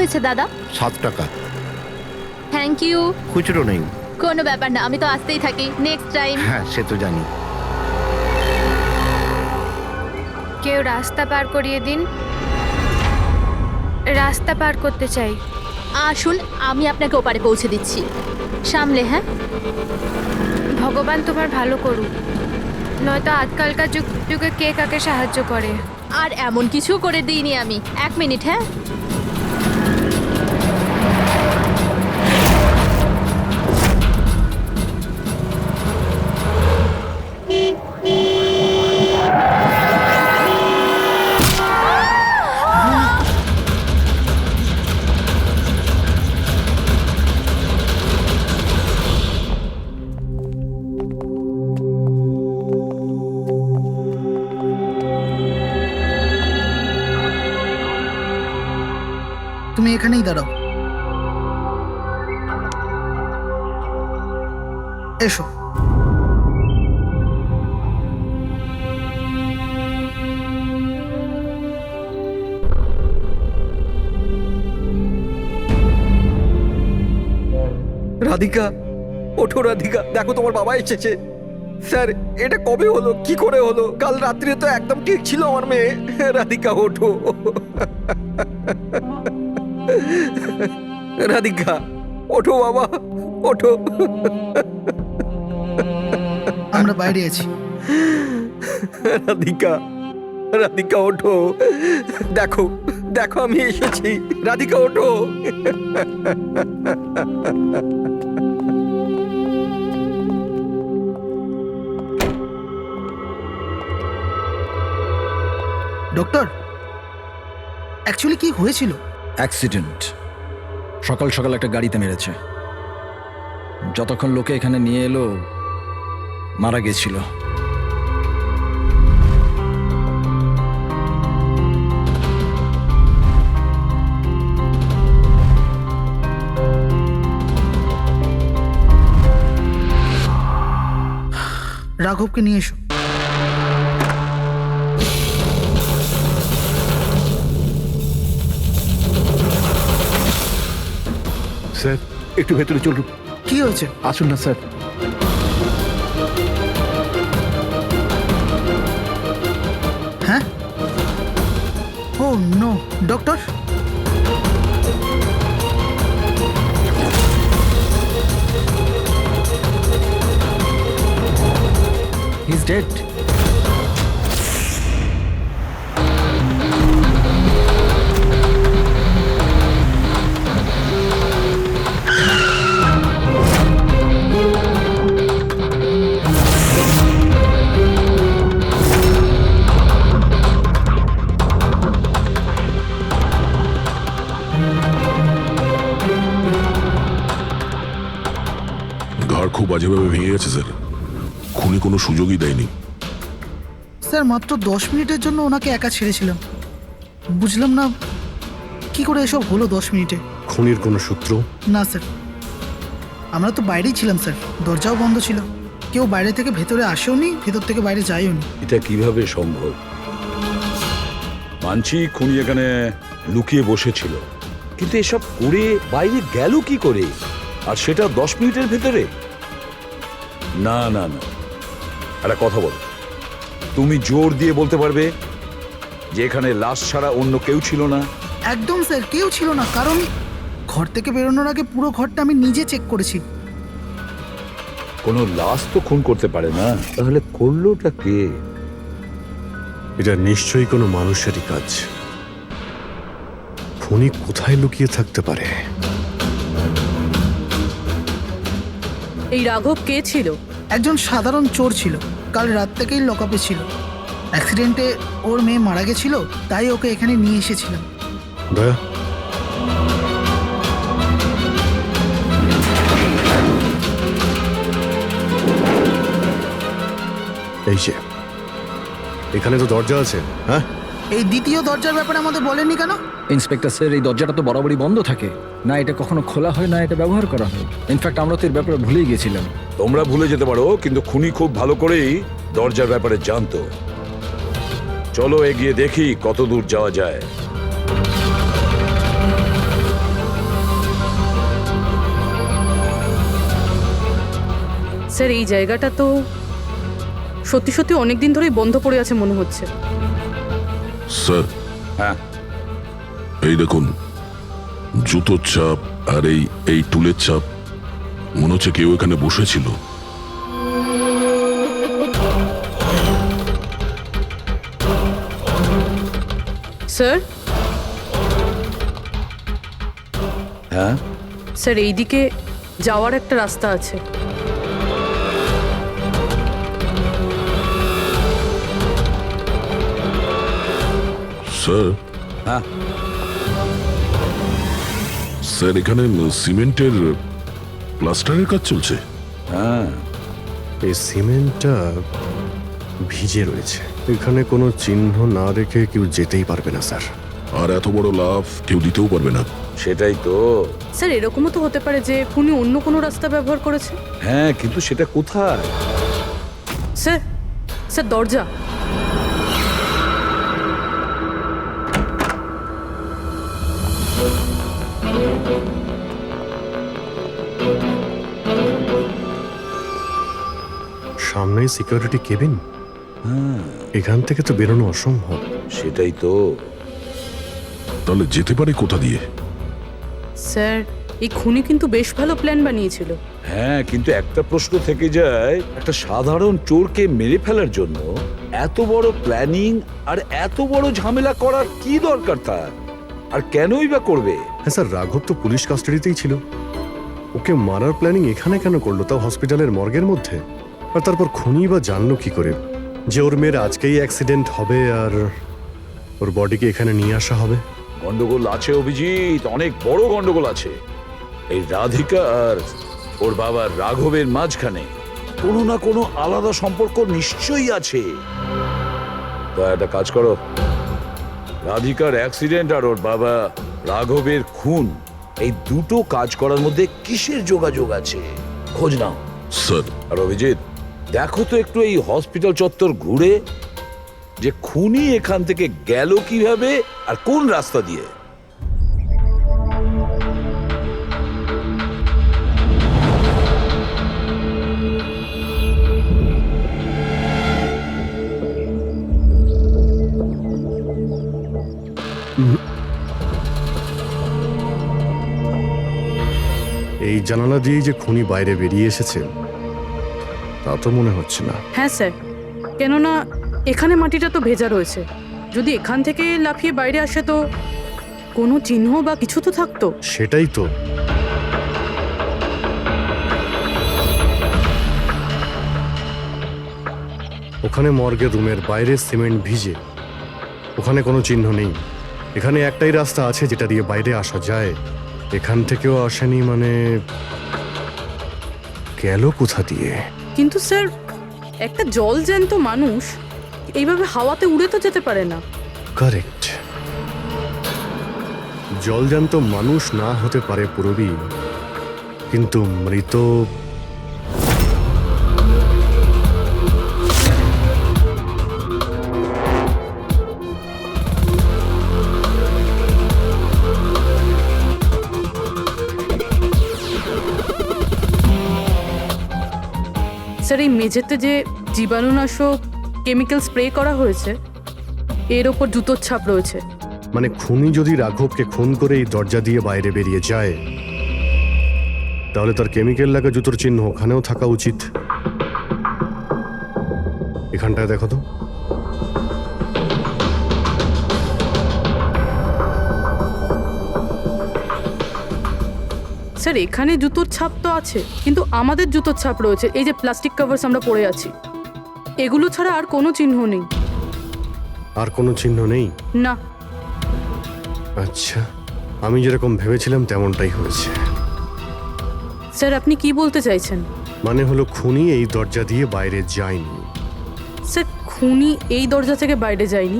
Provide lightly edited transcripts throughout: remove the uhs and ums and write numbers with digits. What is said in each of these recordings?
হয়েছে দাদা? 7 টাকা। Thank you. খুচরো নেই। কোনো ব্যাপার না, আমি তো আসতেই থাকি, নেক্সট টাইম। হ্যাঁ, সে তো জানি। কেউ রাস্তা পার করিয়ে দিন, রাস্তা পার করতে চাই। আসুন, আমি আপনাকে ওপারে পৌঁছে দিচ্ছি, সামলে। হ্যাঁ, ভগবান তোমার ভালো করুক, নয়তো আজকালকার যুগে কে কাকে সাহায্য করে। আর এমন কিছু করে দিইনি আমি। 1 মিনিট। হ্যাঁ, তুমি এখানেই দাঁড়াও। এসো। রাধিকা, ওঠো রাধিকা, দেখো তোমার বাবা এসেছে। স্যার, এটা কবে হলো, কি করে হলো? কাল রাত্রে তো একদম ঠিক ছিল আমার মেয়ে। রাধিকা ওঠো। রাধিকা ওঠো বাবা, ওঠো। আমরা বাইরে আছি। রাধিকা, রাধিকা ওঠো, দেখো দেখো আমি এসেছি। রাধিকা ওঠো। ডক্টর, অ্যাকচুয়ালি কি হয়েছিল? অ্যাক্সিডেন্ট। সকাল সকাল একটা গাড়িতে মেরেছে। যতক্ষণ লোকে এখানে নিয়ে এলো মারা গেছিল। রাঘবকে নিয়ে এসো। স্যার, একটু ভেতরে চলুন। কি হয়েছে? আসুন না স্যার। হ্যাঁ? Oh no, doctor. He is dead. ঘর খুব বাজেভাবে ভেঙে গেছে স্যার। খুনি কোনো সুযোগই দেয়নি। স্যার, মাত্র 10 মিনিটের জন্য ওনাকে একা ছেড়েছিলাম। বুঝলাম না কি করে এসব হলো 10 মিনিটে। খুনির কোনো সূত্র? না স্যার, আমরা তো বাইরেই ছিলাম স্যার, দরজাও বন্ধ ছিল। কেউ বাইরে থেকে ভেতরে আসেও নি, ভেতর থেকে বাইরে যায়ও নি। এটা কিভাবে সম্ভব? মানছি খুনি এখানে লুকিয়ে বসেছিল, কিন্তু এসব করে বাইরে গেল কি করে, আর সেটা 10 মিনিটের ভেতরে? না না না, একটা কথা বলো, তুমি জোর দিয়ে বলতে পারবে যে এখানে লাশ ছাড়া অন্য কেউ ছিল না? একদম স্যার, কেউ ছিল না। কারণ ঘর থেকে বেরোনোর আগে পুরো ঘরটা আমি নিজে চেক করেছি। কোনো লাশ তো খুন করতে পারে না, তাহলে করলোটা কে? এটা নিশ্চয়ই কোনো মানুষেরই কাজ। খুনি কোথায় লুকিয়ে থাকতে পারে? এই রাঘব কে ছিল? একজন সাধারণ চোর ছিল, কাল রাত থেকেই লকআপে ছিল। অ্যাক্সিডেন্টে ওর মেয়ে মারা গেছিল, তাই ওকে এখানে নিয়ে এসেছিলাম। দয়া, এই যে এখানে তো দরজা আছে। হ্যাঁ, এই দ্বিতীয় দরজার ব্যাপারে আমাদের বলেননি কেন? ইন্সপেক্টর স্যার, এই দরজাটা তো বরাবরই বন্ধ থাকে, না এটা কখনো খোলা হয় না এটা ব্যবহার করা হয়। ইনফ্যাক্ট আমরা তো এর ব্যাপারে ভুলেই গেছিলাম। তোমরা ভুলে যেতে পারো, কিন্তু খুনি খুব ভালো করেই দরজার ব্যাপারে জানতো। চলো এগিয়ে দেখি কত দূর যাওয়া যায়। স্যার এই জায়গাটা তো সত্যি সত্যি অনেক দিন ধরেই বন্ধ পড়ে আছে মনে হচ্ছে। স্যার, হ্যাঁ এই দেখুন, জুতোর ছাপ আর এই টুলের ছাপ, মনে হচ্ছে কেউ এখানে বসেছিল। স্যার হ্যাঁ স্যার এইদিকে যাওয়ার একটা রাস্তা আছে। স্যার, হ্যাঁ স্যার এখানে সিমেন্টের প্লাস্টারের কাজ চলছে। হ্যাঁ এই সিমেন্টটা ভিজে রয়েছে, এখানে কোনো চিহ্ন না রেখে কেউ যেতেই পারবে না স্যার। আর এত বড় লাভ কেউ দিতেও পারবে না। সেটাই তো। স্যার এরকমও তো হতে পারে যে খুনি অন্য কোনো রাস্তা ব্যবহার করেছে। হ্যাঁ, কিন্তু সেটা কোথায়? স্যার স্যার দরজা। সামনেই সিকিউরিটি কেবিন, এখান থেকে তো বেরোনো অসম্ভব। সেটাই তো। তাহলে যেতে পারে কোথা দিয়ে? স্যার এই খুনি কিন্তু বেশ ভালো প্ল্যান বানিয়েছিল। হ্যাঁ, কিন্তু একটা প্রশ্ন থেকে যায়, একটা সাধারণ চোরকে মেরে ফেলার জন্য এত বড় প্ল্যানিং আর এত বড় ঝামেলা করার কি দরকার তার? আর কেনই বা করবে? হ্যাঁ স্যার, রাঘব তো পুলিশ কাস্টাডিতেই ছিল, ওকে মারার প্ল্যানিং এখানে কেন করলো, তাও হসপিটালের মর্গের মধ্যে? আর তারপর খুনি বা জানলো কি করে যে ওর মেয়ের আজকেই অ্যাক্সিডেন্ট হবে আর ওর বডিকে এখানে নিয়ে আসা হবে? গন্ডগোল আছে অভিজিৎ, অনেক বড় গন্ডগোল আছে। এই রাধিকা আর ওর বাবার রাঘবের মাঝখানে কোনো না কোনো আলাদা সম্পর্ক নিশ্চয়ই আছে। তা একটা কাজ করো, রাধিকার অ্যাক্সিডেন্ট আর ওর বাবা রাঘবের খুন, এই দুটো কাজ করার মধ্যে কিসের যোগাযোগ আছে খোঁজ নাও। স্যার, আর অভিজিৎ, দেখো তো একটু এই হসপিটাল চত্বর ঘুরে যে খুনি এখান থেকে গেল কিভাবে আর কোন রাস্তা দিয়ে। এই জানালা দিয়েই যে খুনি বাইরে বেরিয়ে এসেছে তা তো মনে হচ্ছে না। হ্যাঁ স্যার, কেননা এখানে মাটিটা তো ভেজা রয়েছে। যদি এখান থেকে লাফিয়ে বাইরে আসে তো কোনো চিহ্ন বা কিছু তো থাকতো। সেটাই তো। ওখানে মর্গের রুমের বাইরে সিমেন্ট ভিজে, ওখানে কোনো চিহ্ন নেই। এখানে একটাই রাস্তা আছে যেটা দিয়ে বাইরে আসা যায়, এখান থেকেও আসেনি, মানে গেল কোথা দিয়ে? কিন্তু স্যার একটা জল জ্যান্ত মানুষ এইভাবে হাওয়াতে উড়ে তো যেতে পারে না। কারেক্ট, জলজান্ত মানুষ না হতে পারে পুরবী, কিন্তু মৃত স্যার এই মেঝেতে যে জীবাণুনাশক কেমিক্যাল স্প্রে করা হয়েছে এর ওপর জুতোর ছাপ রয়েছে। মানে খুনি যদি রাঘবকে খুন করে এই দরজা দিয়ে বাইরে বেরিয়ে যায় তাহলে তার কেমিক্যাল লাগা জুতোর চিহ্ন ওখানেও থাকা উচিত। এখানটায় দেখো তো। স্যার এখানে জুতোর ছাপ তো আছে, কিন্তু আমাদের জুতোর ছাপ রয়েছে। এই যে প্লাস্টিক কভার্স আমরা পরে আছি, এগুলো ছাড়া আর কোনো চিহ্ন নেই। আর কোনো চিহ্ন নেই? না। আচ্ছা, আমি যেরকম ভেবেছিলাম তেমনটাই হয়েছে। স্যার আপনি কি বলতে চাইছেন? মানে হলো খুনি এই দরজা দিয়ে বাইরে যায়নি। স্যার খুনি এই দরজা থেকে বাইরে যায়নি,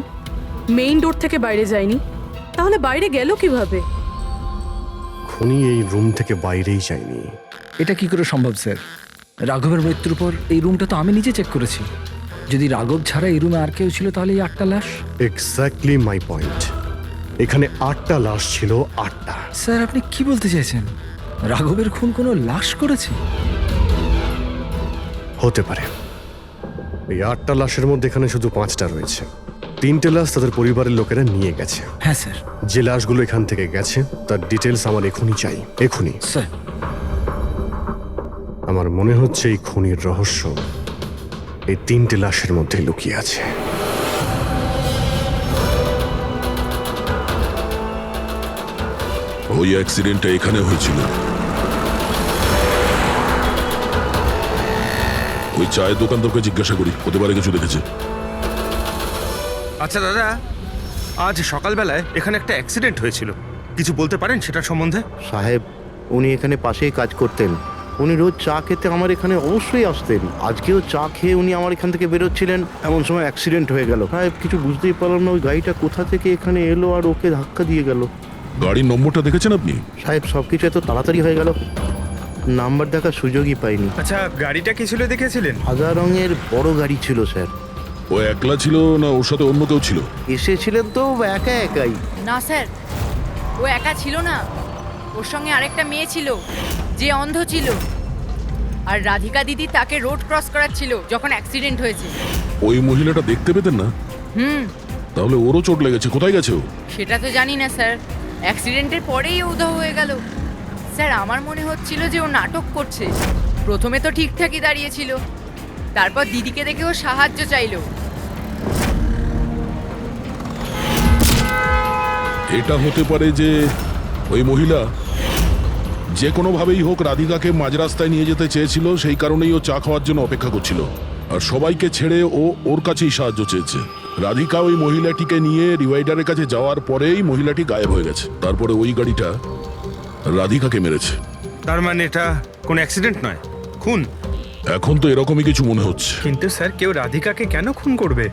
মেইন ডোর থেকে বাইরে যায়নি, তাহলে বাইরে গেল কিভাবে? খুনি এই রুম থেকে বাইরেই যায়নি। এটা কি করে সম্ভব স্যার? রাঘবের মৃত্যুর পর এই রুমটা তো আমি নিজে চেক করেছি। যদি রাঘব ছাড়া এই রুমে আর কেউ ছিল তাহলে এই 8টা লাশ। Exactly my point. এখানে 8টা লাশ ছিল, 8টা। স্যার আপনি কি বলতে চাইছেন? রাঘবের খুন কোনো লাশ করেছে? হতে পারে। এই 8টা লাশের মধ্যে এখানে শুধু 5টা রয়েছে। 3টে লাশ তাদের পরিবারের লোকেরা নিয়ে গেছে। হ্যাঁ স্যার। যে লাশগুলো এখান থেকে গেছে তার ডিটেলস আমার এখনই চাই, এখনই। স্যার আমার মনে হচ্ছে এই খুনির রহস্য এই 3টে লাশের মধ্যে লুকিয়ে আছে। ওই অ্যাক্সিডেন্টটা এখানে হয়েছিল। ওই চায়ের দোকানদারকে জিজ্ঞাসা করি, হতে পারে কিছু দেখেছে। আচ্ছা দাদা, আজ সকালবেলায় এখানে একটা অ্যাক্সিডেন্ট হয়েছিল, কিছু বলতে পারেন সেটার সম্বন্ধে? সাহেব, উনি এখানে পাশেই কাজ করতেন। উনি রোজ চা খেতে আমার এখানে অবশ্যই আসতেন। আজকেও চা খেয়ে উনি আমার এখান থেকে বেরোচ্ছিলেন, এমন সময় অ্যাক্সিডেন্ট হয়ে গেল। সাহেব, কিছু বুঝতেই পারলাম না ওই গাড়িটা কোথা থেকে এখানে এলো আর ওকে ধাক্কা দিয়ে গেল। গাড়ির নম্বরটা দেখেছেন আপনি? সাহেব, সব কিছু এত তাড়াতাড়ি হয়ে গেল, নাম্বার দেখার সুযোগই পাইনি। আচ্ছা, গাড়িটা কি ছিল দেখেছিলেন? সাদা রঙের বড় গাড়ি ছিল স্যার। ও একলা ছিল না ওর সাথে অন্য কেউ ছিল? এসেছিলেন তো একা একাই। না স্যার, ও একা ছিল না, ওর সঙ্গে আরেকটা মেয়ে ছিল যে অন্ধ ছিল, আর রাধিকা দিদি তাকে রোড ক্রস করাচ্ছিল যখন অ্যাক্সিডেন্ট হয়েছে। ওই মহিলাটা দেখতে পেতেন না? তাহলে ওরও চোট লেগেছে। কোথায় গেছে ও? সেটা তো জানি না স্যার, অ্যাক্সিডেন্টের পরেই ও উধাও হয়ে গেল। স্যার, আমার মনে হচ্ছিল যে ও নাটক করছে। প্রথমে তো ঠিকঠাকই দাঁড়িয়েছিল, তারপর দিদিকে দেখে ও সাহায্য চাইলো। এটা হতে পারে যে ওই মহিলা যে কোনোভাবেই হোক রাধিকাকে মাঝ রাস্তায় নিয়ে যেতে চেয়েছিল, সেই কারণেই ও চা খাওয়ার জন্য অপেক্ষা করছিল, আর সবাইকে ছেড়ে ও ওর কাছেই সাহায্য চেয়েছে। রাধিকা ওই মহিলাটিকে নিয়ে ডিভাইডারের কাছে যাওয়ার পরেই মহিলাটি গায়েব হয়ে গেছে। তারপরে ওই গাড়িটা রাধিকাকে মেরেছে। তার মানে এটা কোনো অ্যাক্সিডেন্ট নয়, খুন? এখন তো এরকমই কিছু মনে হচ্ছে। কিন্তু স্যার, কেউ রাধিকাকে কেন খুন করবে?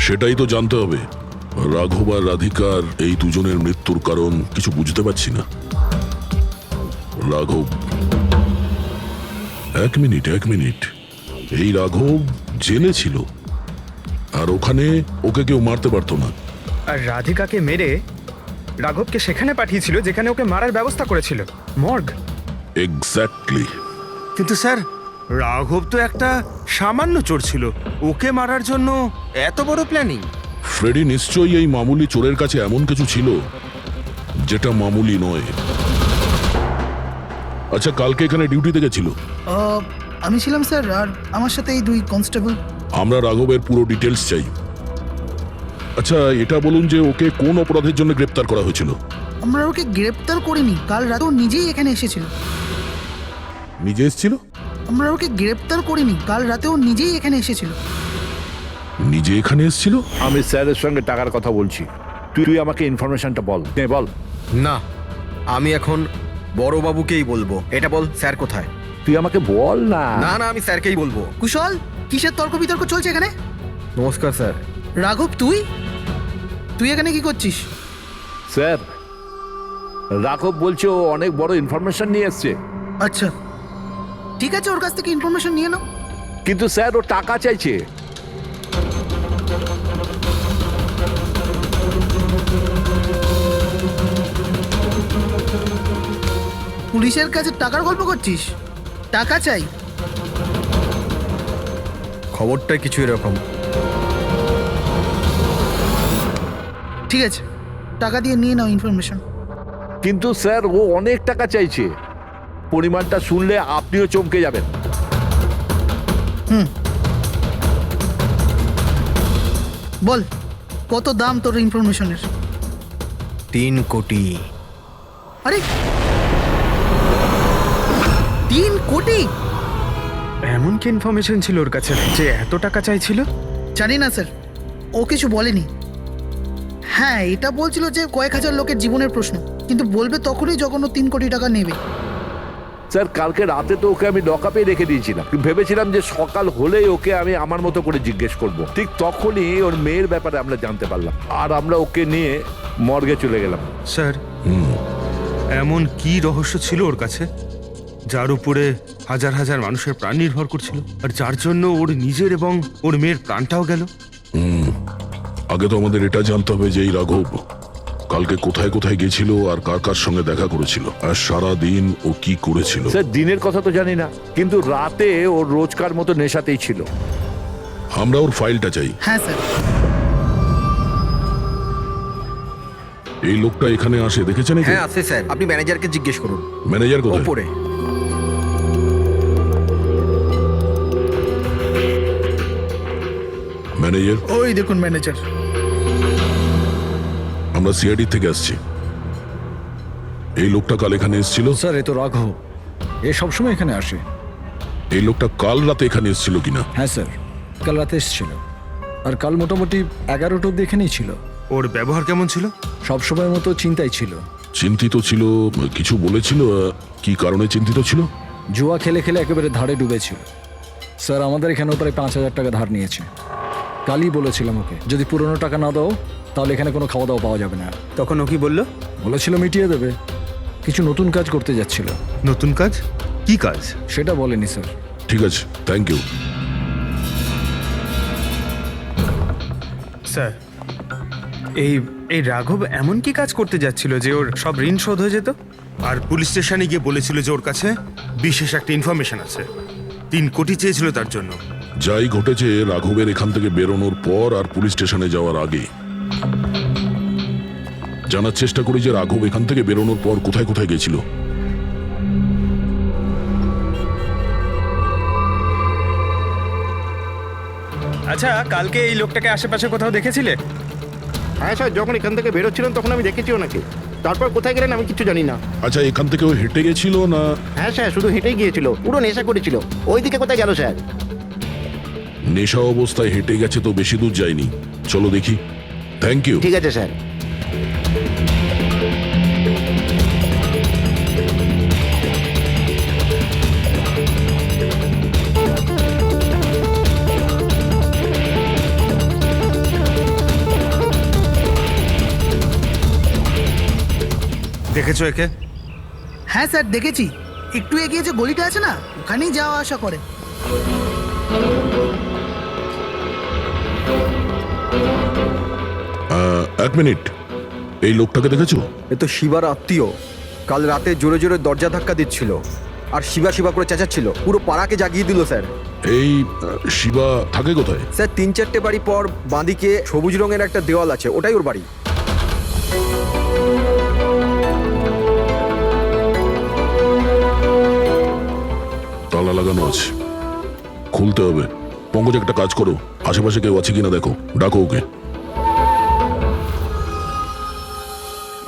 সেটাই তো জানতে হবে। রাঘব আর রাধিকার এই দুজনের মৃত্যুর কারণ কিছু বুঝতে পারছি না। রাঘব, এক মিনিট, এই রাঘব জেলে ছিল, আর ওখানে ওকে কেউ মারতে পারতো না। আর রাধিকাকে মেরে রাঘবকে সেখানে পাঠিয়েছিল যেখানে ওকে মারার ব্যবস্থা করেছিল, মর্গ। এক্স্যাক্টলি। কিন্তু স্যার, রাঘব তো একটা সামান্য চোর ছিল, ওকে মারার জন্য এত বড় প্ল্যানিং? ফ্রেডি নিশ্চয়ই এই মামুলি চোরের কাছে এমন কিছু ছিল যেটা মামুলি নয়। আচ্ছা, কালকে এখানে ডিউটিতে গেছিল? আমি ছিলাম স্যার, আর আমার সাথে এই 2 কনস্টেবল। আমরা রাঘবের পুরো ডিটেলস চাই। আচ্ছা, এটা বলুন যে ওকে কোন অপরাধের জন্য গ্রেপ্তার করা হয়েছিল? আমরা ওকে গ্রেপ্তার করিনি, কাল রাতে ও নিজেই এখানে এসেছিল। নিজে এসেছিল? আমরা ওকে গ্রেপ্তার করিনি, কাল রাতে ও নিজেই এখানে এসেছিল। নিজে এখানে এসেছিল? আমি স্যারের সঙ্গে টাকার কথা বলছি, তুই আমাকে ইনফরমেশনটা বল। বল। না, আমি এখন বড়বাবুকেই বলবো। এটা বল, স্যার কোথায়? তুই আমাকে বল না। না, আমি স্যারকেই বলবো। কুশল, কিসের তর্ক বিতর্ক চলছে এখানে? নমস্কার স্যার। রাঘব, তুই এখানে কি করছিস? স্যার, রাঘব বলছে ও অনেক বড় ইনফরমেশন নিয়ে এসছে। আচ্ছা, ঠিক আছে, ওর কাছ থেকে ইনফরমেশন নিয়ে নাও। কিন্তু স্যার, ও টাকা চাইছে। পুলিশের কাছে টাকার গল্প করছিস? টাকা চাই? খবরটা কিছু এরকম। ঠিক আছে, টাকা দিয়ে নিয়ে নাও ইনফরমেশন। কিন্তু স্যার, ও অনেক টাকা চাইছে। পরিমাণটা শুনলে আপনিও চমকে যাবেন। বল, কত দাম তোর ইনফরমেশনের? 3 কোটি। আরে, 3 কোটি? এমন কি ইনফরমেশন ছিল ওর কাছে যে এত টাকা চাইছিল? জানি না স্যার, ও কিছু বলেনি। হ্যাঁ, এটা বলছিল যে কয়েক হাজার লোকের জীবনের প্রশ্ন, কিন্তু বলবে তখনই যখন ও 3 কোটি টাকা নেবে। স্যার, কালকে রাতে তো ওকে আমি লকআপে রেখে দিয়েছিলাম। ভেবেছিলাম যে সকাল হলেই ওকে আমি আমার মতো করে জিজ্ঞেস করব। ঠিক তখনই ওর মেয়ের ব্যাপারে আমরা জানতে পারলাম, আর আমরা ওকে নিয়ে মর্গে চলে গেলাম। স্যার, এমন কি রহস্য ছিল ওর কাছে যার উপরে হাজার হাজার মানুষের প্রাণ নির্ভর করছিল, আর যার জন্য ওর নিজের এবং ওর মেয়ের প্রাণটাও গেল? আগে তো আমাদের এটা জানতে হবে যে এই রাঘব কালকে কোথায় কোথায় গেছিল আর কার কার সঙ্গে দেখা করেছিল, আর সারা দিন ও কি করেছিল। স্যার দিনের কথা তো জানি না, কিন্তু রাতে ওর রোজকার মতো নেশাতেই ছিল। আমরা ওর ফাইলটা চাই। হ্যাঁ স্যার। এই লোকটা এখানে আসে দেখেছেন? হ্যাঁ আছে স্যার, আপনি ম্যানেজারকে জিজ্ঞেস করুন। ম্যানেজার কোথায়? ওপরে। ম্যানেজার? ওই দেখুন ম্যানেজার। আমরা সিআইডি থেকে আসছি। এই লোকটা কাল এখানে এসেছিল? স্যার এ তো রাঘব, এ সবসময় এখানে আসে। এই লোকটা কাল রাতে এখানে এসেছিল কিনা? হ্যাঁ স্যার, কাল রাতে এসেছিল, আর কাল মোটামুটি 11টা অব্দি এখানেই ছিল। ওর ব্যবহার কেমন ছিল? সবসময়ের মতো চিন্তাই ছিল। চিন্তিত ছিল? কিছু বলেছিল? কি কারণে চিন্তিত ছিল? জুয়া খেলে খেলে একেবারে ধারে ডুবেছিল। স্যার আমাদের এখানেও প্রায় 5,000 টাকা ধার নিয়েছে। কালই বলেছিলাম ওকে, যদি পুরনো টাকা না দাও তাহলে এখানে কোনো খাওয়া দাওয়া পাওয়া যাবে না। তখন ও কি বললো? বলেছিল মিটিয়ে দেবে, কিছু নতুন কাজ করতে যাচ্ছিল। নতুন কাজ? কি কাজ? সেটা বলেনি স্যার। ঠিক আছে, থ্যাংক ইউ। স্যার, এই এই রাঘব এমন কি কাজ করতে যাচ্ছিল যে ওর সব ঋণ শোধ হয়ে যেত? আর পুলিশ স্টেশনে গিয়ে বলেছিল যে ওর কাছে বিশেষ একটা ইনফরমেশন আছে, 3 কোটি চেয়েছিল তার জন্য। যাই ঘটেছে রাঘবের এখান থেকে বেরোনোর পর আর পুলিশ স্টেশনে যাওয়ার আগে জানার চেষ্টা করি যে রাঘব এখান থেকে বেরোনোর পর কোথায় কোথায় গেছিল। আচ্ছা, কালকে এই লোকটাকে আশেপাশে কোথাও দেখেছিলে? হ্যাঁ স্যার, যখন এখান থেকে বেরোচ্ছিলাম তখন আমি দেখেছি ওনাকে। তারপর কোথায় গেলেন আমি কিছু জানি না। আচ্ছা, এখান থেকে ও হেঁটে গেছিল না? হ্যাঁ স্যার, শুধু হেঁটেই গিয়েছিল, পুরো নেশা করেছিল। ওইদিকে কোথায় গেল স্যার? নেশা অবস্থায় হেঁটে গেছে তো বেশি দূর যায়নি। চলো দেখি। Thank you. ঠিক আছে স্যার। দেখেছো একে? হ্যাঁ স্যার দেখেছি, একটু এগিয়ে যে গলিটা আছে না, ওখানেই যাওয়া আসা করে। এক মিনিট, এই লোকটাকে দেখেছো? এ তো শিবার আত্মীয়। কাল রাতে জোরে জোরে দরজা ধাক্কা দিচ্ছিল আর শিবা শিবা করে চেঁচাচ্ছিল, পুরো পাড়াকে জাগিয়ে দিল স্যার। এই শিবা থাকে কোথায়? স্যার 3-4টে বাড়ি পর বাঁদিকে সবুজ রঙের একটা দেওয়াল আছে, ওটাই ওর বাড়ি। তালা লাগানো আছে, খুলতে হবে। পঙ্কজ একটা কাজ করো, আশেপাশে কেউ আছে কিনা দেখো, ডাকো ওকে।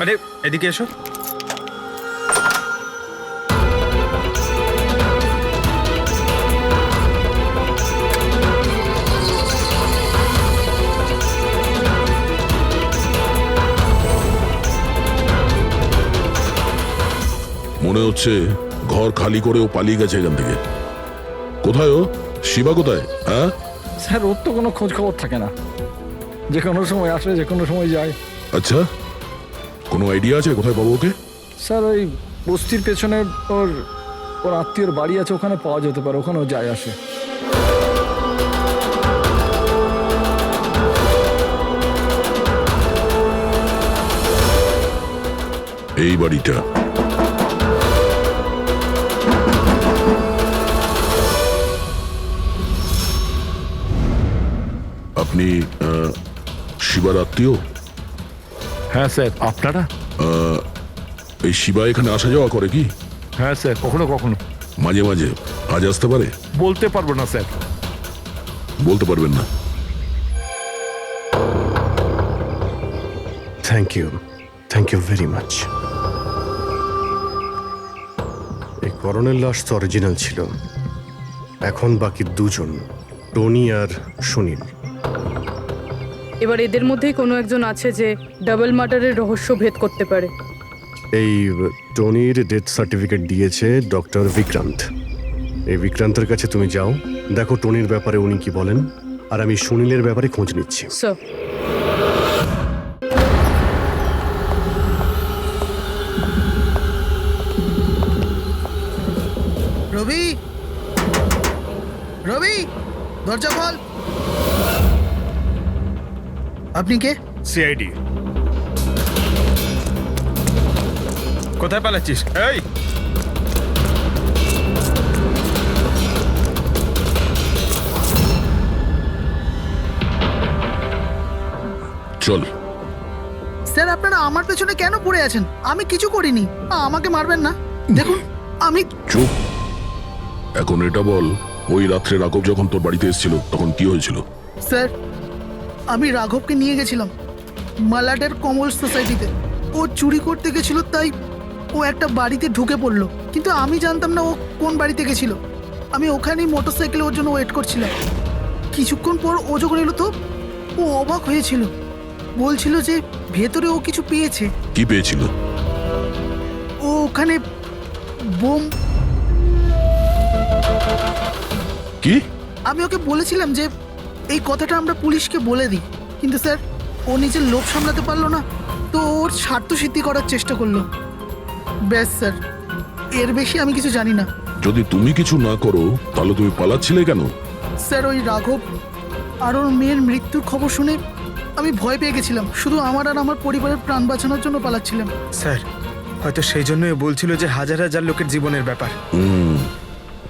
আরে এদিকে এসো। মনে হচ্ছে ঘর খালি করে ও পালিয়ে গেছে এখান থেকে। কোথায় ও? শিবা কোথায়? হ্যাঁ স্যার ওর তো কোনো খোঁজ খবর থাকে না, যে কোনো সময় আসে যে কোনো সময় যায়। আচ্ছা, কোনো আইডিয়া আছে কোথায় পাবো ওকে? স্যার ওই বস্তির পেছনে ওর ওর আত্মীয়র বাড়ি আছে, ওখানে পাওয়া যেতে পারে, ওখানেও যায় আসে। এই বাড়িটা। আপনি শিবার আত্মীয়? হ্যাঁ স্যার। আপনারা? এই শিবা এখানে আসা যাওয়া করে কি? হ্যাঁ স্যার, কখনো কখনো। মাঝে মাঝে? আজ আসতে পারে? বলতে পারবো না স্যার। বলতে পারবেন না? Thank you very much. এই করণের লাশ তো অরিজিনাল ছিল। এখন বাকি দুজন, টনি আর সুনীল। এবার এদের মধ্যেই কোনো একজন আছে যে ডাবল মার্ডারের রহস্য ভেদ করতে পারে। এই টনির ডেথ সার্টিফিকেট দিয়েছে ডক্টর বিক্রান্ত। এই বিক্রান্তের কাছে তুমি যাও, দেখো টনির ব্যাপারে উনি কি বলেন, আর আমি সুনীলের ব্যাপারে খোঁজ নিচ্ছি। স্যার। রবি, রবি, দরজা খোল। আপনি কে? সিআইডি। কোথায় পালাচ্ছিস? এই চল। স্যার আপনারা আমার পেছনে কেন পড়ে আছেন? আমি কিছু করিনি, আমাকে মারবেন না। দেখুন আমি চুপ। এখন এটা বল, ওই রাত্রে রাঘব যখন তোর বাড়িতে এসেছিল তখন কি হয়েছিল? স্যার আমি রাঘবকে নিয়ে গেছিলাম মালাডের কমল সোসাইটিতে। ও চুরি করতে গেছিল, তাই ও একটা বাড়িতে ঢুকে পড়লো, কিন্তু আমি জানতাম না ও কোন বাড়িতে গেছিল। আমি ওখানেই মোটরসাইকেলে ওর জন্য ওয়েট করছিলাম। কিছুক্ষণ পর ও যখন এলো তো ও অবাক হয়েছিল, বলছিল যে ভেতরে ও কিছু পেয়েছে। কি পেয়েছিল? ও ওখানে বোম। কি? আমি ওকে বলেছিলাম যে এই কথাটা আমরা পুলিশকে বলে দিই, কিন্তু স্যার ও নিজের লোভ সামলাতে পারলো না, তো ওর স্বার্থ সিদ্ধি করার চেষ্টা করলো। ব্যাস স্যার, এর বেশি আমি কিছু জানি না। যদি তুমি কিছু না করো তাহলে তুমি পালাচ্ছিলে কেন? স্যার ওই রাঘব আর ওর মেয়ের মৃত্যুর খবর শুনে আমি ভয় পেয়ে গেছিলাম, শুধু আমার আর আমার পরিবারের প্রাণ বাঁচানোর জন্য পালাচ্ছিলাম। স্যার হয়তো সেই জন্যই বলছিল যে হাজার হাজার লোকের জীবনের ব্যাপার।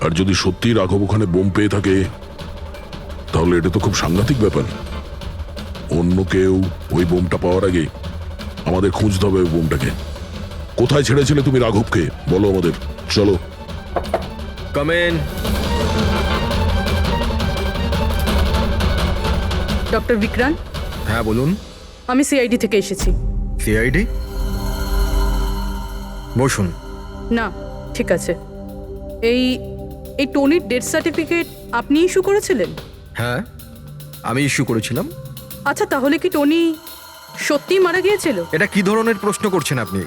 আর যদি সত্যি রাঘব ওখানে বোম পেয়ে থাকে তাহলে এটা তো খুব সাংঘাতিক ব্যাপার। অন্য কেউ ওই বোমটা পাওয়ার আগে আমাদের খুঁজতে হবে ওই বোমটাকে। কোথায় ছেড়েছিলে তুমি রাঘবকে বলো আমাদের। চলো। কমেন। ডক্টর বিক্রান্ত, হ্যাঁ বলুন। আমি সিআইডি থেকে এসেছি। সিআইডি? বসুন। না ঠিক আছে, এই এই টনির ডেথ সার্টিফিকেট আপনি ইস্যু করেছিলেন? হ্যাঁ আমি ইস্যু করেছিলাম। আচ্ছা তাহলে কি টনি সত্যিই মারা গিয়েছিল? এটা কি ধরনের প্রশ্ন করছেন আপনি?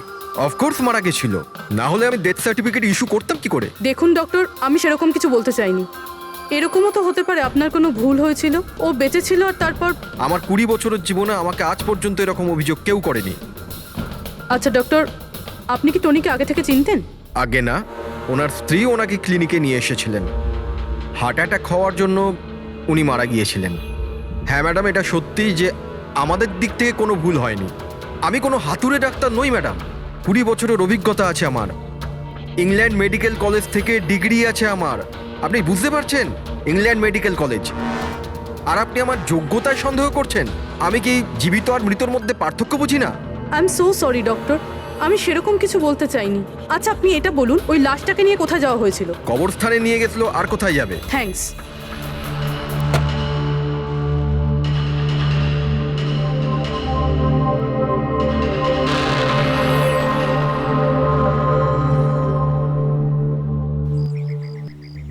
অফকোর্স মারা গেছিল, না হলে আমি ডেথ সার্টিফিকেট ইস্যু করতাম কি করে? দেখুন ডক্টর, আমি সেরকম কিছু বলতে চাইনি। এরকমও তো হতে পারে আপনার কোনো ভুল হয়েছিল, ও বেঁচে ছিল আর তারপর। আমার 20 বছরের জীবনে আমাকে আজ পর্যন্ত এরকম অভিযোগ কেউ করেনি। আচ্ছা ডক্টর, আপনি কি টনিকে আগে থেকে চিনতেন? আগে না, ওনার স্ত্রী ওনাকে ক্লিনিকে নিয়ে এসেছিলেন। হার্ট অ্যাটাক হওয়ার জন্য উনি মারা গিয়েছিলেন। হ্যাঁ ম্যাডাম, এটা সত্যি যে আমাদের দিক থেকে কোনো ভুল হয়নি। আমি কোনো হাতুড়ে ডাক্তার নই ম্যাডাম। 20 বছরের অভিজ্ঞতা আছে আমার। ইংল্যান্ড মেডিকেল কলেজ থেকে ডিগ্রি আছে আমার। আপনি বুঝতে পারছেন? England medical college. আর আপনি আমার যোগ্যতায় সন্দেহ করছেন? আমি কি জীবিত আর মৃতর মধ্যে পার্থক্য বুঝি না? I am so sorry doctor, আমি সেরকম কিছু বলতে চাইনি। আচ্ছা আপনি এটা বলুন, ওই লাশটাকে নিয়ে কোথায় যাওয়া হয়েছিল? কবরস্থানে নিয়ে গেছিল, আর কোথায় যাবে? থ্যাঙ্কস।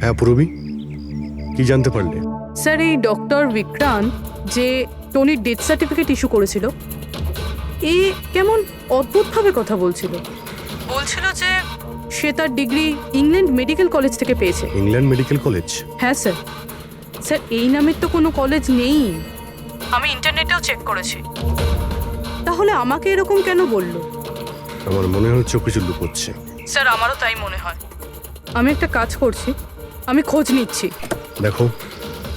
হ্যাঁ পূরবী, কি জানতে পারলে? স্যার এই ডক্টর বিক্রান্ত যে টনির ডেথ সার্টিফিকেট ইস্যু করেছিল, এ কেমন অদ্ভুতভাবে কথা বলছিল। বলছিল যে সে তার ডিগ্রি ইংল্যান্ড মেডিকেল কলেজ থেকে পেয়েছে। England medical college? হ্যাঁ স্যার। স্যার এই নামের তো কোনো কলেজ নেই, আমি ইন্টারনেটেও চেক করেছি। তাহলে আমাকে এরকম কেন বলল? আমার মনে হচ্ছে ও কিছু লুকোচ্ছে। স্যার আমারও তাই মনে হয়। আমি একটা কাজ করছি, আমি খোঁজ নিচ্ছি। দেখো,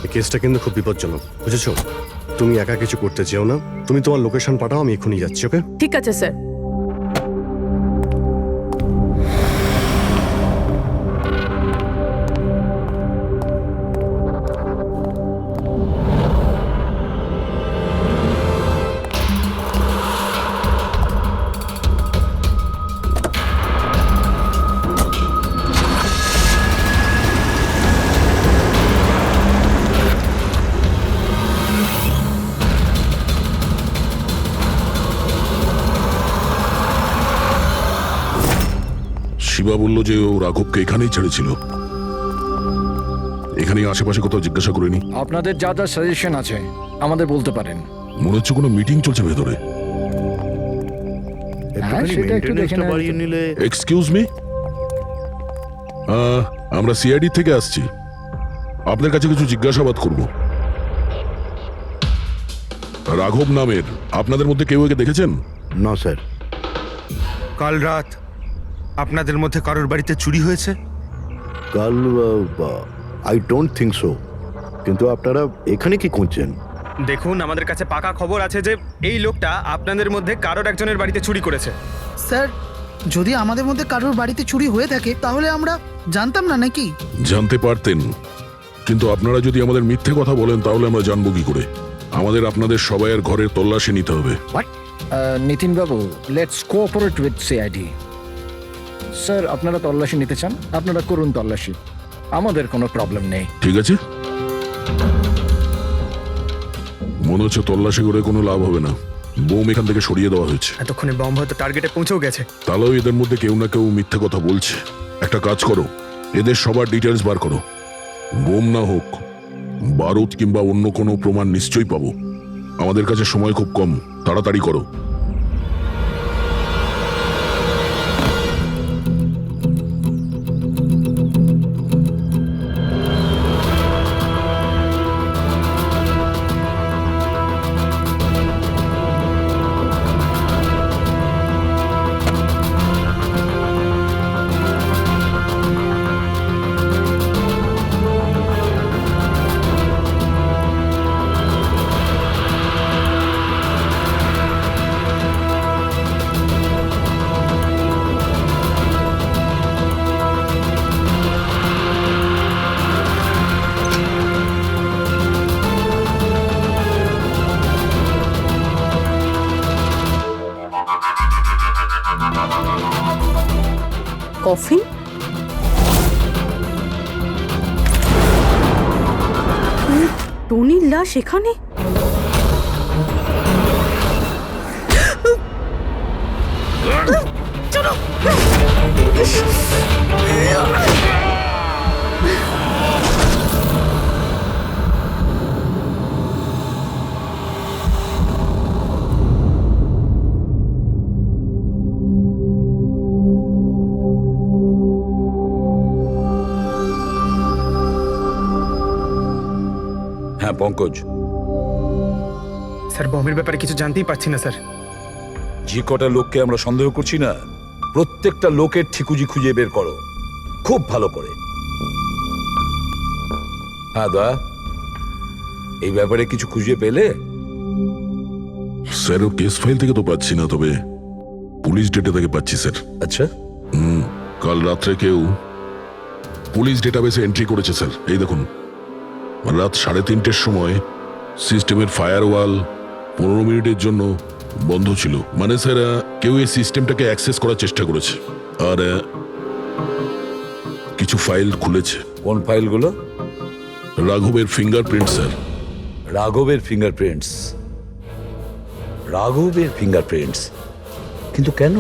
এই কেসটা কিন্তু খুব বিপজ্জনক, বুঝেছো? তুমি একা কিছু করতে চেও না। তুমি তোমার লোকেশন পাঠাও, আমি এক্ষুনি যাচ্ছি। ওকে? ঠিক আছে স্যার। শিবা বলল যে ও রাঘবকে এখানেই ছেড়েছিল। এখানেই আশেপাশে কোথাও জিজ্ঞাসা করিনি? আপনাদের যা যা সাজেশন আছে আমাদের বলতে পারেন। মনে হচ্ছে কোনো মিটিং চলছে ভেতরে। একটুখানি সেটা একটু দেখে মেইনটেনেন্সটা নেওয়া বাড়িয়ে যেত। নিলে। এক্সকিউজ মি, আমরা সিআইডি থেকে আসছি। আপনার কাছে কিছু জিজ্ঞাসাবাদ করব। রাঘব নামের আপনাদের মধ্যে কেউ একে দেখেছেন? না স্যার। কাল রাত আপনাদের মধ্যে কারোর বাড়িতে চুরি হয়েছে? কাল আই ডোন্ট থিঙ্ক সো। কিন্তু আপনারা এখানে কি খুঁজছেন? দেখুন আমাদের কাছে পাকা খবর আছে যে এই লোকটা আপনাদের মধ্যে কারোর একজনের বাড়িতে চুরি করেছে। স্যার যদি আমাদের মধ্যে কারোর বাড়িতে চুরি হয়ে থাকে তাহলে আমরা জানতাম না নাকি? জানতে পারতেন, কিন্তু আপনারা যদি আমাদের মিথ্যে কথা বলেন তাহলে আমরা জানবো কি করে? আমাদের আপনাদের সবাইয়ের ঘরের তল্লাশি নিতে হবে। নিতিন বাবু, let's cooperate with CID. Sir, আপনারা তল্লাশি নিতে চান, আপনারা করুন তল্লাশি, আমাদের কোনো প্রবলেম নেই। ঠিক আছে, মনে হচ্ছে তল্লাশি করে কোনো লাভ হবে না। বোম এখান থেকে সরিয়ে দেওয়া হয়েছে। এতক্ষণে বম হয়তো টার্গেটে পৌঁছেও গেছে। তাহলেও এদের মধ্যে কেউ না কেউ মিথ্যে কথা বলছে। একটা কাজ করো, এদের সবার ডিটেলস বার করো। বোম না হোক, বারুদ কিংবা অন্য কোনো প্রমাণ নিশ্চয়ই পাবো। আমাদের কাছে সময় খুব কম, তাড়াতাড়ি করো। কফিন? টনির লাশ এখানে? হ্যাঁ পঙ্কজ, স্যার, বমের ব্যাপারে কিছু জানতেই পারছি না স্যার। যে কটা লোককে আমরা সন্দেহ করছি না, প্রত্যেকটা লোকের ঠিকুজি খুঁজে বের করো খুব ভালো করে। হ্যাঁ দয়া, এই ব্যাপারে কিছু খুঁজে পেলে? স্যার, ও কেস ফাইল থেকে তো পাচ্ছি না, তবে পুলিশ ডেটা থেকে পাচ্ছি স্যার। আচ্ছা, কাল রাত্রে কেউ পুলিশ ডেটাবেসে এন্ট্রি করেছে স্যার। এই দেখুন, রাত 3:30-র সময় সিস্টেমের ফায়ারওয়াল 15 মিনিটের জন্য বন্ধ ছিল। মানে স্যার, কেউ এই সিস্টেমটাকে অ্যাক্সেস করার চেষ্টা করেছে আর কিছু ফাইল খুলেছে। কোন ফাইলগুলো? রাঘবের ফিঙ্গারপ্রিন্ট স্যার। রাঘবের ফিঙ্গারপ্রিন্টস? রাঘবের ফিঙ্গারপ্রিন্টস? কিন্তু কেন?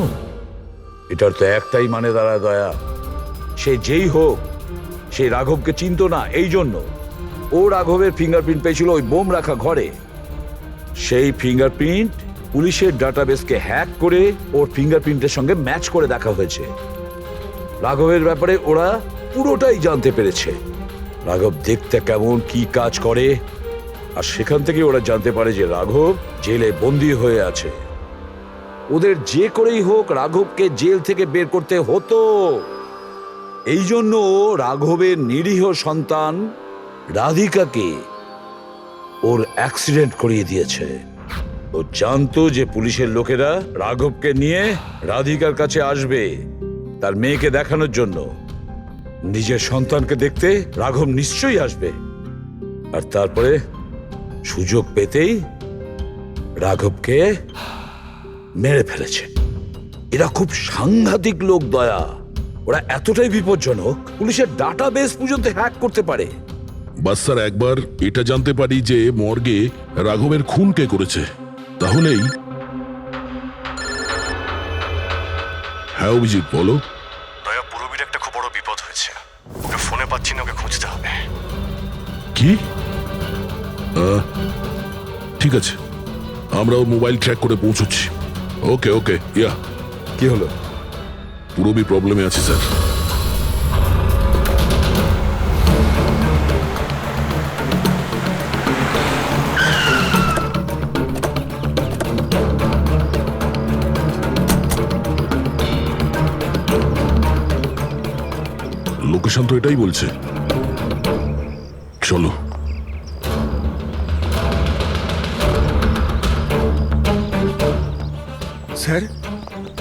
এটার তো একটাই মানে দাঁড়ায় দয়া, সে যেই হোক সে রাঘবকে চিনতো না, এই জন্য ও রাঘবের ফিঙ্গারপ্রিন্ট পেয়েছিল ওই বোম রাখা ঘরে। সেই ফিঙ্গারপ্রিন্ট পুলিশের ডাটাবেসকে হ্যাক করে ওর ফিঙ্গারপ্রিন্টের সঙ্গে ম্যাচ করে দেখা হয়েছে। রাঘবের ব্যাপারে ওরা পুরোটাই জানতে পেরেছে, রাঘব দেখতে কেমন, কি কাজ করে, আর সেখান থেকে ওরা জানতে পারে যে রাঘব জেলে বন্দী হয়ে আছে। ওদের যে করেই হোক রাঘবকে জেল থেকে বের করতে হতো। এই জন্য রাঘবের নিরীহ সন্তান রাধিকাকে ওর অ্যাক্সিডেন্ট করিয়ে দিয়েছে। ও জানতো যে পুলিশের লোকেরা রাঘবকে নিয়ে রাধিকার কাছে আসবে তার মেয়েকে দেখানোর জন্য। নিজের সন্তানকে দেখতে রাঘব নিশ্চয়ই আসবে, আর তারপরে সুযোগ পেতেই রাঘবকে মেরে ফেলেছে। এরা খুব সাংঘাতিক লোক দয়া, ওরা এতটাই বিপজ্জনক পুলিশের ডাটাবেস পর্যন্ত হ্যাক করতে পারে। বাস স্যার, একবার এটা জানতে পারি যে মর্গে রাঘবের খুন কে করেছে, তাহলেই। হ্যাঁ অভিজিৎ, বলো। দয়া, পুরবীর একটা খুব বড় বিপদ হয়েছে, ওকে ফোনে পাচ্ছি না, ওকে খুঁজতে হবে। কি? ঠিক আছে, আমরাও মোবাইল ট্র্যাক করে পৌঁছচ্ছি। ওকে ওকে, ইয়া। কি হলো? পুরবী প্রবলেমে আছে স্যার। লোকেশন তো এটাই বলছে, চলো। স্যার,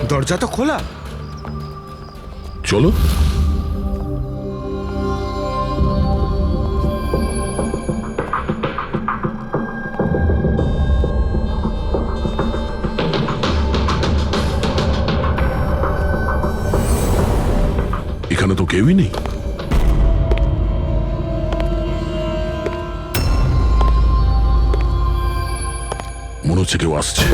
দরজা তো খোলা। চলো। এখানে তো কেউই নেই। মনে হচ্ছে কেউ আসছে।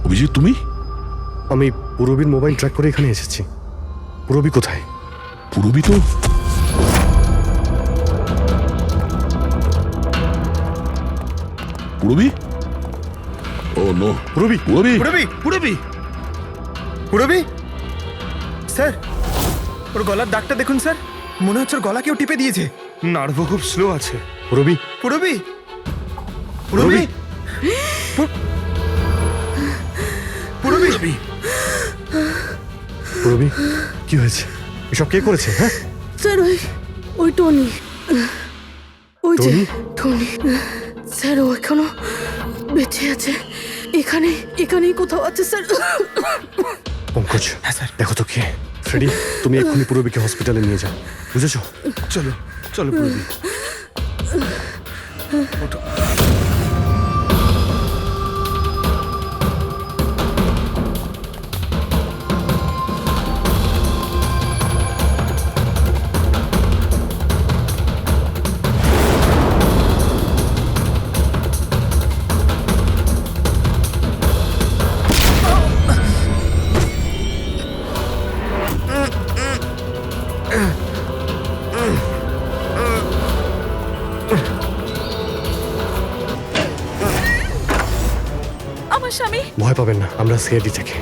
অভিজিৎ, তুমি? আমি পুরবীর মোবাইল ট্র্যাক করে এখানে এসেছি। পুরবী কোথায়? পুরবী তো পুরবী? ও নো, পুরবী! পুরবী! পুরবী পুরবী পুরবী স্যার, ওর গলার দাগটা দেখুন স্যার, মনে হচ্ছে ওর গলা কেউ টিপে দিয়েছে। নার্ভও খুব স্লো আছে। পুরবী! পুরবী পুরবী পুরবী পুরবী, কি হয়েছে? এসব কে করেছে? হ্যাঁ, স্যার ওই টনি, ওই যে টনি? টনি স্যার, ও এখনো বেঁচে আছে। এখানেই কোথাও আছে স্যার। পঙ্কজ, দেখো তো কে। ফ্রেডি, তুমি এক্ষুনি পুরবীকে হসপিটালে নিয়ে যাও, বুঝেছো? চলো চলো পুরবী। আমার স্বামী। ভয় পাবেন না, আমরা সিআইডি থেকে।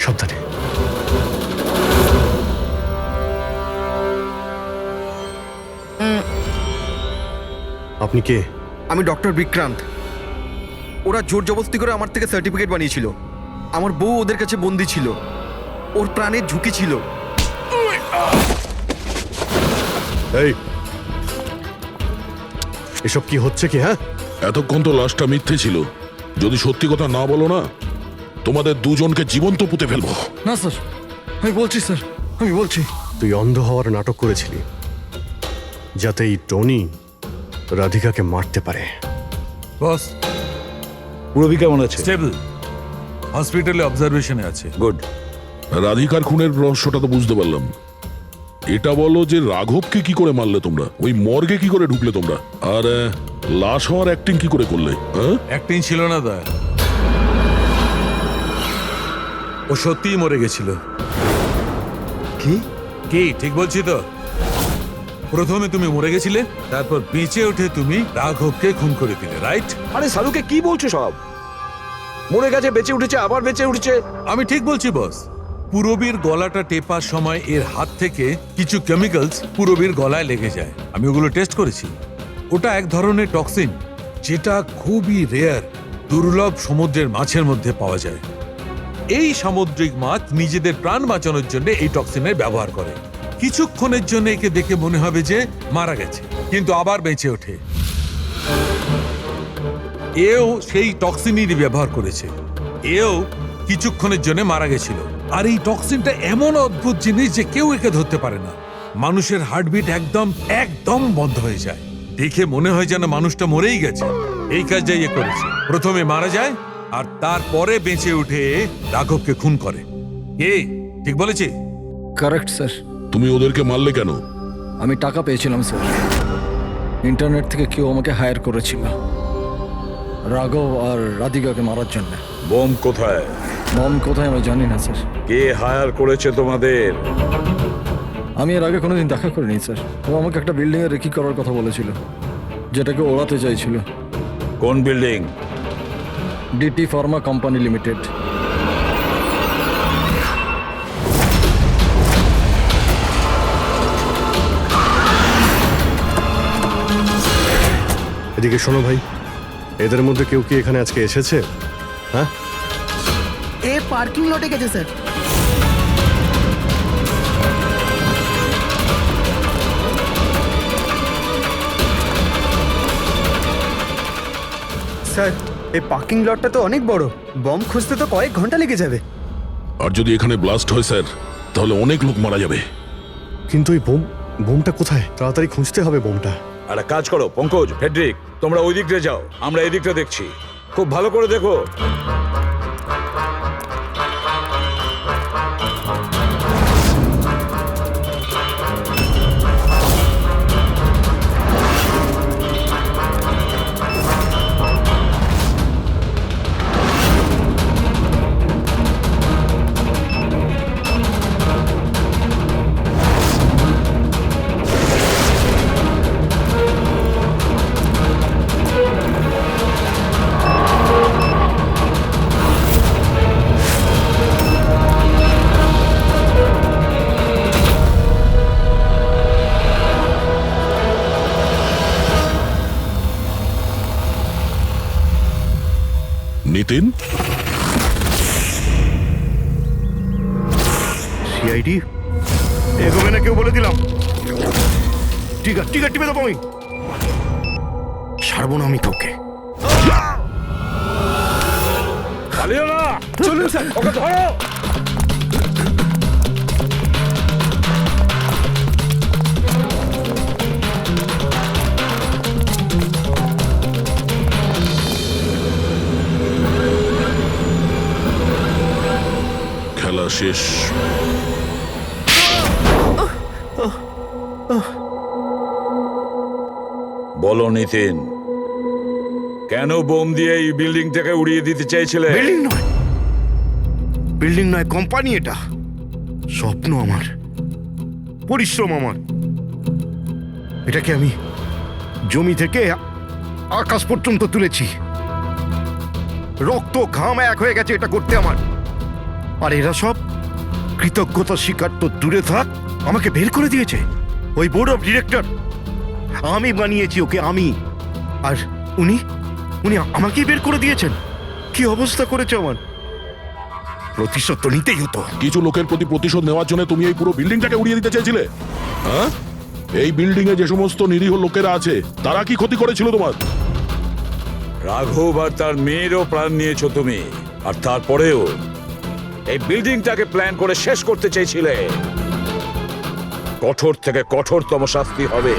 সাবধানে। আপনি কে? আমি ডক্টর বিক্রান্ত। ওরা জোর জবরদস্তি করে আমার থেকে সার্টিফিকেট বানিয়েছিল। আমার বউ ওদের কাছে বন্দি ছিল, ওর প্রাণের ঝুঁকি ছিল। এই, এসব কি হচ্ছে কি? হ্যাঁ, এতক্ষণ তো লাশটা মিথ্যে ছিল। যদি সত্যি কথা না বলো না, তোমাদের দুজনকে জীবন্ত পুঁতে ফেলবো। না স্যার, আমি বলছি স্যার, আমি বলছি। তুই অন্ধ হওয়ার নাটক করেছিলি যাতে এই টনি রাধিকাকে মারতে পারে। বস, পুরবী কেমন আছে? স্টেবল, হসপিটালে অবজারভেশনে আছে। গুড। রাধিকার খুনের রহস্যটা তো বুঝতে পারলাম। এটা বলো যে রাঘবকে কি করে মারলে তোমরা? ওই মর্গে কি করে ঢুকলে তোমরা? আর লাশ হওয়ার অ্যাক্টিং কি করে করলে? হ্যাঁ, অ্যাক্টিং ছিল না দা, ও সত্যিই মরে গেছিল। কি কি ঠিক বলছি তো? প্রথমে তুমি মরে গেছিলে, তারপর বেঁচে উঠে তুমি রাঘবকে খুন করে দিলে, রাইট? আরে সালুকে কি বলছো সব? মরে গেছে, বেঁচে উঠেছে, আবার বেঁচে উঠেছে। আমি ঠিক বলছি বস। পুরবীর গলাটা টেপার সময় এর হাত থেকে কিছু কেমিক্যালস পুরবীর গলায় লেগে যায়। আমি ওগুলো টেস্ট করেছি। ওটা এক ধরনের টক্সিন, যেটা খুবই রেয়ার, দুর্লভ সমুদ্রের মাছের মধ্যে পাওয়া যায়। এই সামুদ্রিক মাছ নিজেদের প্রাণ বাঁচানোর জন্য এই টক্সিনের ব্যবহার করে। কিছুক্ষণের জন্য একে দেখে মনে হবে যে মারা গেছে, কিন্তু আবার বেঁচে ওঠে। এও সেই টক্সিনেরই ব্যবহার করেছে। এও কিছুক্ষণের জন্য মারা গেছিল। আর এই টক্সিনটা এমন অদ্ভুত জিনিস যে কেউ একে ধরতে পারে না। মানুষের হার্টবিট একদম বন্ধ হয়ে যায়। দেখে মনে হয় যেন মানুষটা মরেই গেছে। এই কাজটাই এ করেছে। প্রথমে মারা যায় আর তারপরে বেঁচে উঠে রাঘবকে খুন করে। কে ঠিক বলেছি? Correct sir. তুমি ওদেরকে মারলে কেন? আমি টাকা পেয়েছিলাম স্যার। ইন্টারনেট থেকে কেউ আমাকে হায়ার করেছিল রাঘব আর রাধিকাকে মারার জন্য। বোম কোথায়? বম কোথায় আমি জানি না স্যার। কে হায়ার করেছে তোমাদের? আমি এর আগে কোনোদিন দেখা করিনি স্যার। ও আমাকে একটা বিল্ডিংয়ে রেকি করার কথা বলেছিল, যেটাকে ওড়াতে চাইছিল। কোন building? DT pharma company limited. এদিকে শোনো ভাই, এদের মধ্যে কেউ কি এখানে আজকে এসেছে? হ্যাঁ, এ পার্কিং লটে গেছে স্যার। স্যার এই পার্কিং লটটা তো অনেক বড়, বম খুঁজতে তো কয়েক ঘন্টা লেগে যাবে। আর যদি এখানে ব্লাস্ট হয় স্যার, তাহলে অনেক লোক মারা যাবে। কিন্তু এই বোমটা কোথায়? তাড়াতাড়ি খুঁজতে হবে বোমটা। একটা কাজ করো পঙ্কজ, ফেডরিক, তোমরা ওই দিকটা যাও, আমরা এই দিকটা দেখছি। খুব ভালো করে দেখো। নিতিন, সিআইডি এগোবে না কেউ বলে দিলাম। ঠিক আছে টিপে দেবো আমি, ছাড়বো না আমি তোকে। পালিও না, চলুন স্যার। ওকে ধরো। খেলা শেষ। বলো নিতিন, কেন বোম দিয়ে এই বিল্ডিংটাকে উড়িয়ে দিতে চাইছিলে? বিল্ডিং নয় কোম্পানি, এটা স্বপ্ন আমার, পরিশ্রম আমার। এটাকে আমি জমি থেকে আকাশ পর্যন্ত তুলেছি, রক্ত ঘাম এক হয়ে গেছে এটা করতে আমার। আর এরা সব কৃতজ্ঞতা স্বীকার তো দূরে থাক, আমাকে বের করে দিয়েছে ওই বোর্ড অফ ডিরেক্টর। আমি বানিয়েছি ওকে, আমি। আর উনি আমাকেই বের করে দিয়েছেন। কি অবস্থা করেছে আমার! প্রতিশোধ তো নিতেই হতো। কিছু লোকের প্রতি প্রতিশোধ নেওয়ার জন্য তুমি এই পুরো বিল্ডিংটাকে উড়িয়ে দিতে চেয়েছিলে? হ্যাঁ, এই বিল্ডিং এ যে সমস্ত নিরীহ লোকেরা আছে তারা কি ক্ষতি করেছিল তোমার? রাঘব আর তার মেয়েরও প্রাণ নিয়েছো তুমি, আর তারপরেও এই বিল্ডিংটাকে প্ল্যান করে শেষ করতে চেয়েছিলে। কঠোর থেকে কঠোরতম শাস্তি হবে।